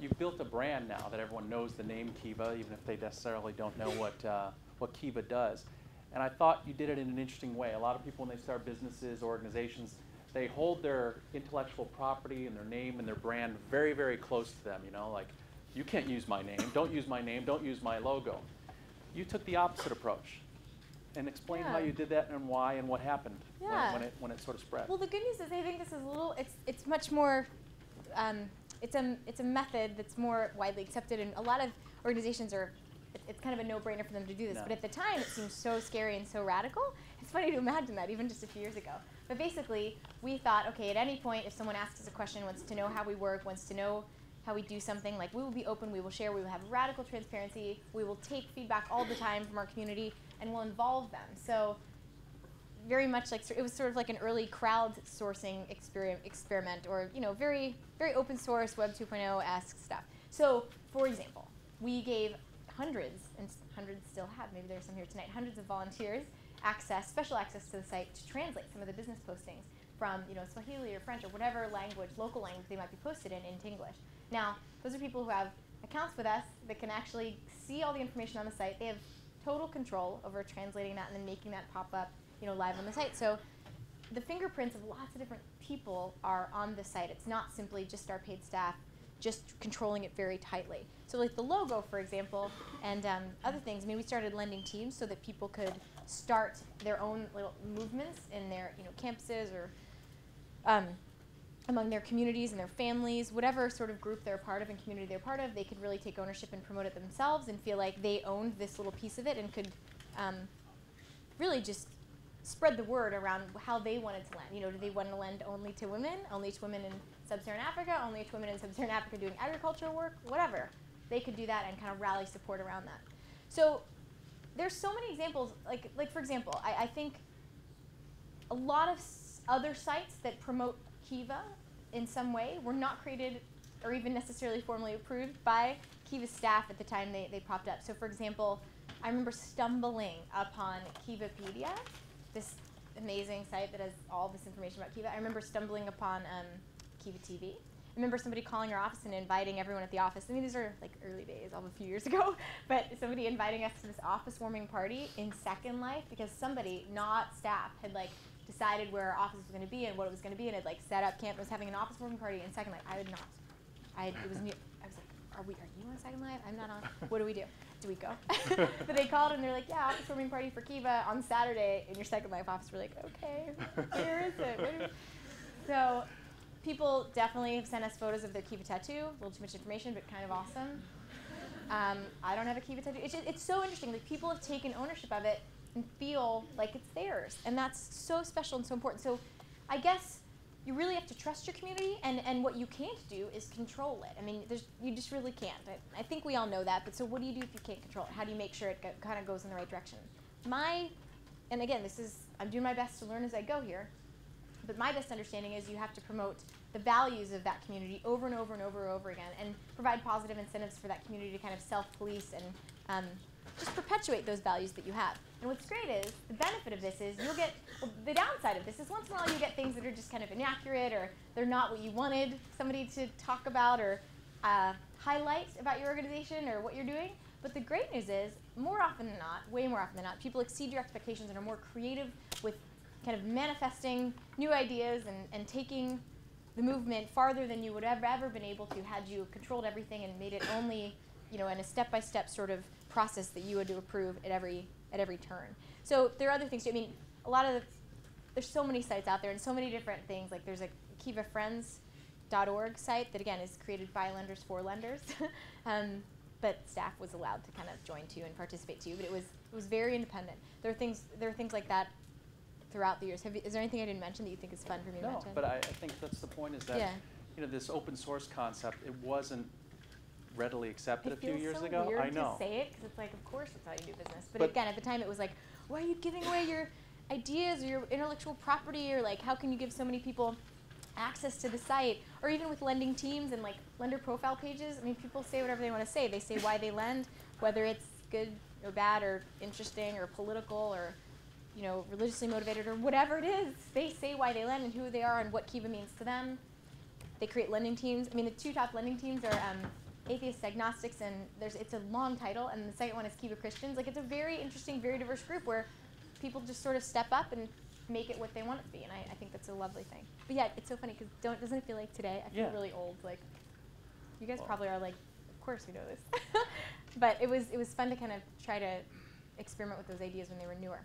you've built a brand now that everyone knows the name Kiva, even if they necessarily don't know what Kiva does. And I thought you did it in an interesting way. A lot of people, when they start businesses, organizations, they hold their intellectual property and their name and their brand very, very close to them. You know, like, you can't use my name, don't use my name, don't use my logo. You took the opposite approach. And explain how you did that and why and what happened when it sort of spread. Well, the good news is I think this is a little, it's much more, it's a method that's more widely accepted, and a lot of organizations are, it's kind of a no-brainer for them to do this. No. But at the time, it seemed so scary and so radical. It's funny to imagine that, even just a few years ago. But basically, we thought, okay, at any point, if someone asks us a question, wants to know how we work, wants to know how we do something, like, we will be open, we will share, we will have radical transparency, we will take feedback all the time from our community, and we'll involve them. So very much like, it was sort of like an early crowdsourcing experiment, or, you know, very, very open source Web 2.0-esque stuff. So, for example, we gave hundreds, and hundreds still have, maybe there's some here tonight, hundreds of volunteers special access to the site to translate some of the business postings from, you know, Swahili or French or whatever language, local language they might be posted in into English. Now, those are people who have accounts with us that can actually see all the information on the site. They have total control over translating that and then making that pop up, you know, live on the site. So the fingerprints of lots of different people are on the site. It's not simply just our paid staff just controlling it very tightly. So like the logo, for example, and other things, I mean, we started lending teams so that people could start their own little movements in their, you know, campuses or among their communities and their families, whatever sort of group they're a part of and community they're part of, they could really take ownership and promote it themselves and feel like they owned this little piece of it and could really just spread the word around how they wanted to lend. You know, do they want to lend only to women in sub-Saharan Africa, only to women in sub-Saharan Africa doing agricultural work, whatever. They could do that and kind of rally support around that. So there's so many examples, like for example, I think a lot of other sites that promote Kiva in some way were not created or even necessarily formally approved by Kiva's staff at the time they popped up. So for example, I remember stumbling upon Kivapedia, this amazing site that has all this information about Kiva. I remember stumbling upon Kiva TV. I remember somebody calling our office and inviting everyone at the office. I mean, these are like early days, all a few years ago, but somebody inviting us to this office warming party in Second Life because somebody, not staff, had like decided where our office was going to be and what it was going to be, and had like set up camp and was having an office warming party in Second Life. I did not. It was new. I was like, are you on Second Life? I'm not on. What do we do? Do we go? But they called and they're like, yeah, office warming party for Kiva on Saturday in your Second Life office. We're like, okay, where is it? So people definitely have sent us photos of their Kiva tattoo. A little too much information, but kind of awesome. I don't have a Kiva tattoo. It's so interesting. Like, people have taken ownership of it and feel like it's theirs. And that's so special and so important. So I guess you really have to trust your community, and what you can't do is control it. I mean, you just really can't. I think we all know that, but so what do you do if you can't control it? How do you make sure it kind of goes in the right direction? And again, I'm doing my best to learn as I go here, but my best understanding is you have to promote the values of that community over and over and over and over again, and provide positive incentives for that community to kind of self-police and just perpetuate those values that you have. And what's great is, the benefit of this is you'll get, well, the downside of this is once in a while you get things that are just kind of inaccurate, or they're not what you wanted somebody to talk about or highlight about your organization or what you're doing. But the great news is, more often than not, way more often than not, people exceed your expectations and are more creative with kind of manifesting new ideas and taking the movement farther than you would have ever been able to had you controlled everything and made it only, you know, in a step-by-step sort of process that you had to approve at every turn. So there are other things too. I mean, there's so many sites out there and so many different things. Like, there's a KivaFriends.org site that, again, is created by lenders for lenders. But staff was allowed to kind of join too and participate too. But it was very independent. There are things like that throughout the years. Is there anything I didn't mention that you think is fun for me to mention? No, but I think that's the point, is that you know, this open source concept, it wasn't readily accepted a few years ago. Weird I know. To say it, because it's like, of course that's how you do business. But again, at the time it was like, why are you giving away your ideas or your intellectual property, or like, how can you give so many people access to the site? Or even with lending teams and like lender profile pages, I mean, people say whatever they want to say. They say why they lend, whether it's good or bad or interesting or political or, you know, religiously motivated or whatever it is. They say why they lend and who they are and what Kiva means to them. They create lending teams. I mean, the two top lending teams are atheists, agnostics, and it's a long title, and the second one is Kiva Christians. Like, it's a very interesting, very diverse group where people just sort of step up and make it what they want it to be, and I think that's a lovely thing. But yeah, it's so funny because doesn't it feel like today? I feel Yeah. really old. Like, you guys probably are like, of course we know this. But it was fun to kind of try to experiment with those ideas when they were newer.